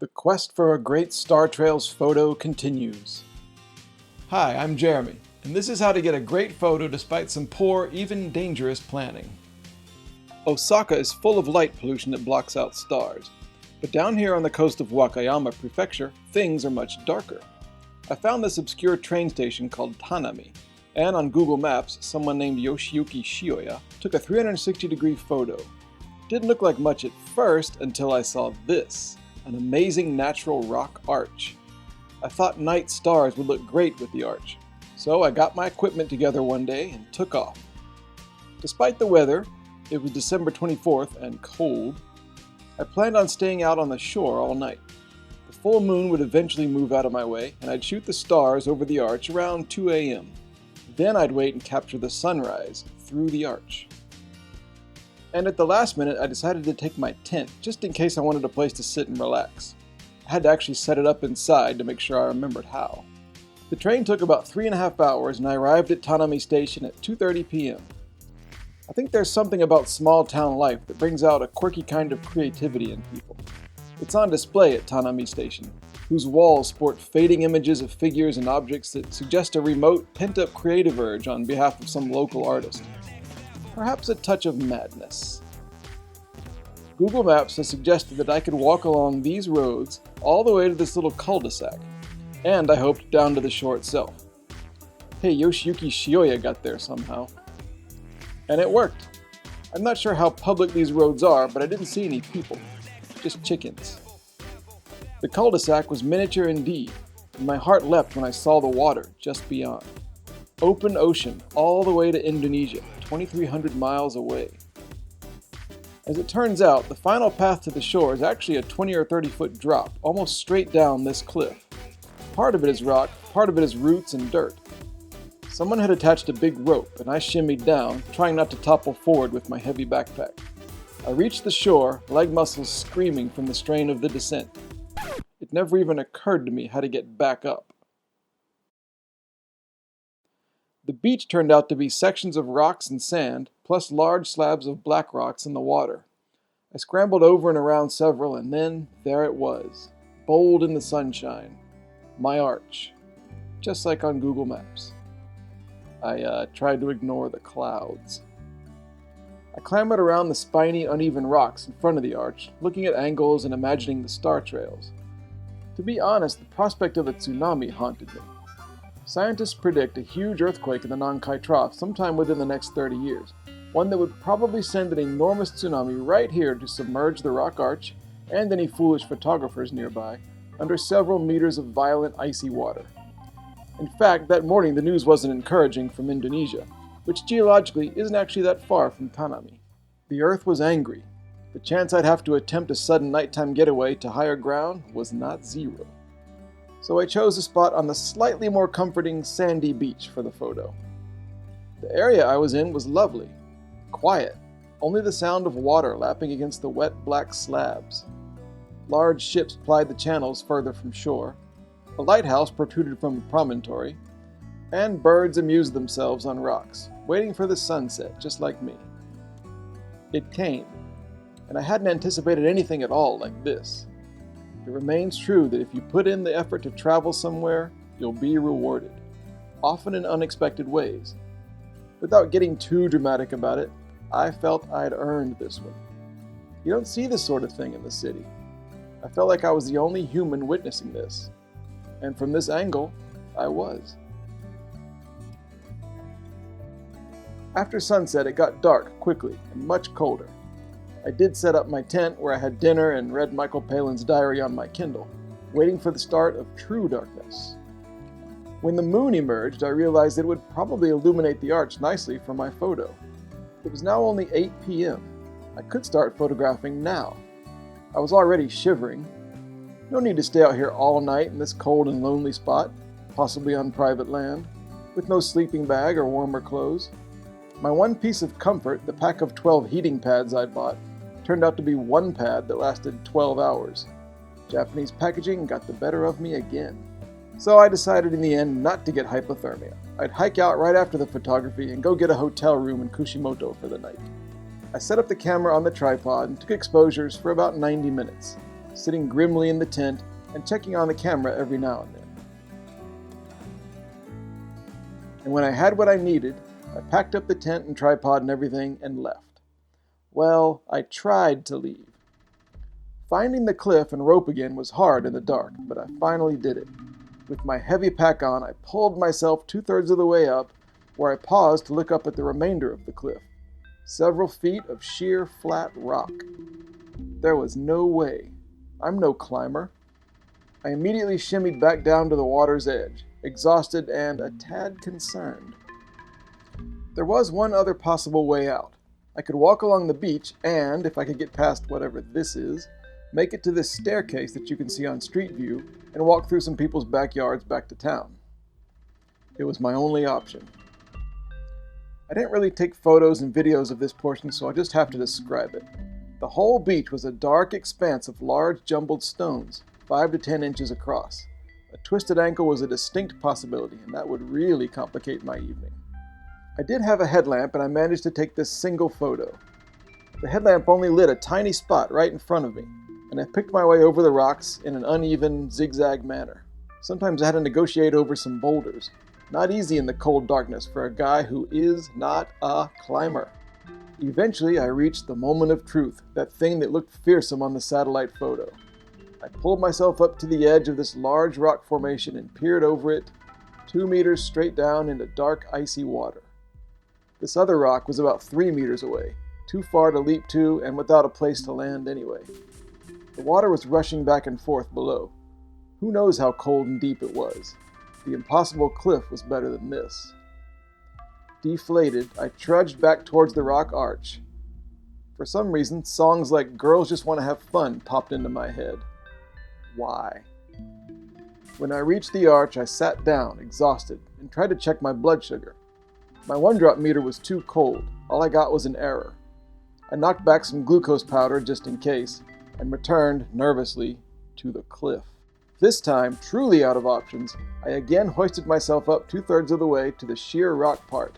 The quest for a great Star Trails photo continues. Hi, I'm Jeremy, and this is how to get a great photo despite some poor, even dangerous planning. Osaka is full of light pollution that blocks out stars, but down here on the coast of Wakayama Prefecture, things are much darker. I found this obscure train station called Tanami, and on Google Maps, someone named Yoshiyuki Shioya took a 360-degree photo. Didn't look like much at first until I saw this. An amazing natural rock arch. I thought night stars would look great with the arch, so I got my equipment together one day and took off. Despite the weather, it was December 24th and cold, I planned on staying out on the shore all night. The full moon would eventually move out of my way, and I'd shoot the stars over the arch around 2 a.m. Then I'd wait and capture the sunrise through the arch. And at the last minute, I decided to take my tent, just in case I wanted a place to sit and relax. I had to actually set it up inside to make sure I remembered how. The train took about 3.5 hours, and I arrived at Tanami Station at 2:30 p.m. I think there's something about small town life that brings out a quirky kind of creativity in people. It's on display at Tanami Station, whose walls sport fading images of figures and objects that suggest a remote, pent-up creative urge on behalf of some local artist. Perhaps a touch of madness. Google Maps has suggested that I could walk along these roads all the way to this little cul-de-sac, and I hoped down to the shore itself. Hey, Yoshiyuki Shioya got there somehow. And it worked. I'm not sure how public these roads are, but I didn't see any people, just chickens. The cul-de-sac was miniature indeed, and my heart leapt when I saw the water just beyond. Open ocean all the way to Indonesia, 2,300 miles away. As it turns out, the final path to the shore is actually a 20 or 30 foot drop, almost straight down this cliff. Part of it is rock, part of it is roots and dirt. Someone had attached a big rope, and I shimmied down, trying not to topple forward with my heavy backpack. I reached the shore, leg muscles screaming from the strain of the descent. It never even occurred to me how to get back up. The beach turned out to be sections of rocks and sand, plus large slabs of black rocks in the water. I scrambled over and around several, and then there it was, bold in the sunshine. My arch. Just like on Google Maps. I tried to ignore the clouds. I clambered around the spiny, uneven rocks in front of the arch, looking at angles and imagining the star trails. To be honest, the prospect of a tsunami haunted me. Scientists predict a huge earthquake in the Nankai Trough sometime within the next 30 years, one that would probably send an enormous tsunami right here to submerge the rock arch and any foolish photographers nearby under several meters of violent icy water. In fact, that morning the news wasn't encouraging from Indonesia, which geologically isn't actually that far from Tanami. The earth was angry. The chance I'd have to attempt a sudden nighttime getaway to higher ground was not zero. So I chose a spot on the slightly more comforting sandy beach for the photo. The area I was in was lovely, quiet, only the sound of water lapping against the wet black slabs. Large ships plied the channels further from shore, a lighthouse protruded from a promontory, and birds amused themselves on rocks, waiting for the sunset just like me. It came, and I hadn't anticipated anything at all like this. It remains true that if you put in the effort to travel somewhere, you'll be rewarded, often in unexpected ways. Without getting too dramatic about it, I felt I'd earned this one. You don't see this sort of thing in the city. I felt like I was the only human witnessing this, and from this angle, I was. After sunset, it got dark quickly and much colder. I did set up my tent where I had dinner and read Michael Palin's diary on my Kindle, waiting for the start of true darkness. When the moon emerged, I realized it would probably illuminate the arch nicely for my photo. It was now only 8 p.m. I could start photographing now. I was already shivering. No need to stay out here all night in this cold and lonely spot, possibly on private land, with no sleeping bag or warmer clothes. My one piece of comfort, the pack of 12 heating pads I'd bought, turned out to be one pad that lasted 12 hours. Japanese packaging got the better of me again. So I decided in the end not to get hypothermia. I'd hike out right after the photography and go get a hotel room in Kushimoto for the night. I set up the camera on the tripod and took exposures for about 90 minutes. sitting grimly in the tent and checking on the camera every now and then. And when I had what I needed, I packed up the tent and tripod and everything and left. Well, I tried to leave. Finding the cliff and rope again was hard in the dark, but I finally did it. With my heavy pack on, I pulled myself 2/3 of the way up, where I paused to look up at the remainder of the cliff. Several feet of sheer, flat rock. There was no way. I'm no climber. I immediately shimmied back down to the water's edge, exhausted and a tad concerned. There was one other possible way out. I could walk along the beach and, if I could get past whatever this is, make it to this staircase that you can see on Street View and walk through some people's backyards back to town. It was my only option. I didn't really take photos and videos of this portion, so I just have to describe it. The whole beach was a dark expanse of large jumbled stones, 5 to 10 inches across. A twisted ankle was a distinct possibility, and that would really complicate my evening. I did have a headlamp, and I managed to take this single photo. The headlamp only lit a tiny spot right in front of me, and I picked my way over the rocks in an uneven, zigzag manner. Sometimes I had to negotiate over some boulders. Not easy in the cold darkness for a guy who is not a climber. Eventually, I reached the moment of truth, that thing that looked fearsome on the satellite photo. I pulled myself up to the edge of this large rock formation and peered over it, 2 meters straight down into dark, icy water. This other rock was about 3 meters away, too far to leap to and without a place to land anyway. The water was rushing back and forth below. Who knows how cold and deep it was? The impossible cliff was better than this. Deflated, I trudged back towards the rock arch. For some reason, songs like "Girls Just Want to Have Fun" popped into my head. Why? When I reached the arch, I sat down, exhausted, and tried to check my blood sugar. My 1-drop meter was too cold. All I got was an error. I knocked back some glucose powder just in case, and returned, nervously, to the cliff. This time, truly out of options, I again hoisted myself up 2/3 of the way to the sheer rock part,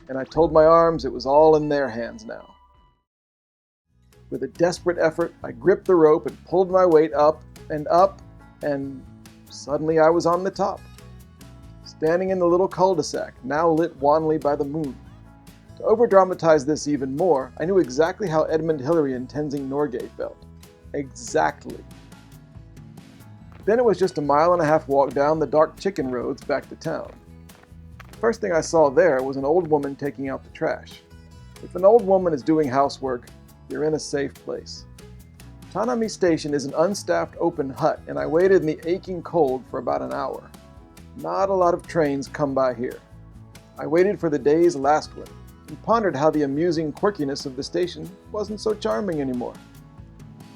and I told my arms it was all in their hands now. With a desperate effort, I gripped the rope and pulled my weight up, and suddenly I was on the top. Standing in the little cul-de-sac, now lit wanly by the moon. To over-dramatize this even more, I knew exactly how Edmund Hillary and Tenzing Norgay felt. Exactly. Then it was just a 1.5 mile walk down the dark chicken roads back to town. The first thing I saw there was an old woman taking out the trash. If an old woman is doing housework, you're in a safe place. Tanami Station is an unstaffed open hut, and I waited in the aching cold for about an hour. Not a lot of trains come by here. I waited for the day's last one, and pondered how the amusing quirkiness of the station wasn't so charming anymore.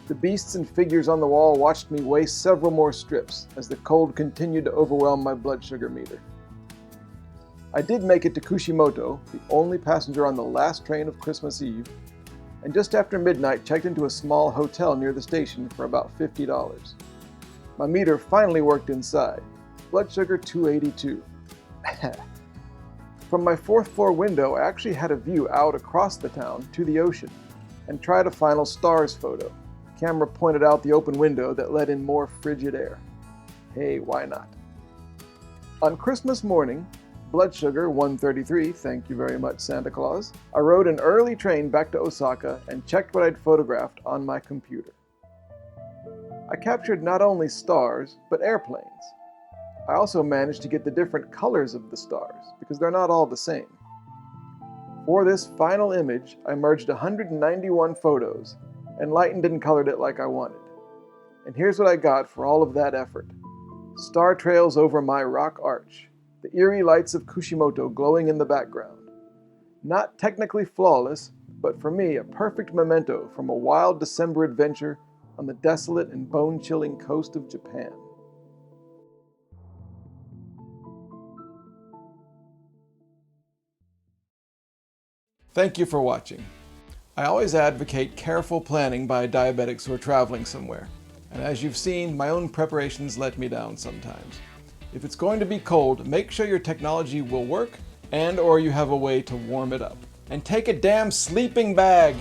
The beasts and figures on the wall watched me weigh several more strips as the cold continued to overwhelm my blood sugar meter. I did make it to Kushimoto, the only passenger on the last train of Christmas Eve, and just after midnight checked into a small hotel near the station for about $50. My meter finally worked inside. Blood sugar 282. From my 4th floor window, I actually had a view out across the town to the ocean, and tried a final stars photo. The camera pointed out the open window that let in more frigid air. Hey, why not? On Christmas morning, blood sugar 133, thank you very much Santa Claus, I rode an early train back to Osaka and checked what I'd photographed on my computer. I captured not only stars, but airplanes. I also managed to get the different colors of the stars, because they're not all the same. For this final image, I merged 191 photos, and lightened and colored it like I wanted. And here's what I got for all of that effort. Star trails over my rock arch, the eerie lights of Kushimoto glowing in the background. Not technically flawless, but for me a perfect memento from a wild December adventure on the desolate and bone-chilling coast of Japan. Thank you for watching. I always advocate careful planning by diabetics who are traveling somewhere, and as you've seen, my own preparations let me down sometimes. If it's going to be cold, make sure your technology will work and/or you have a way to warm it up. And take a damn sleeping bag!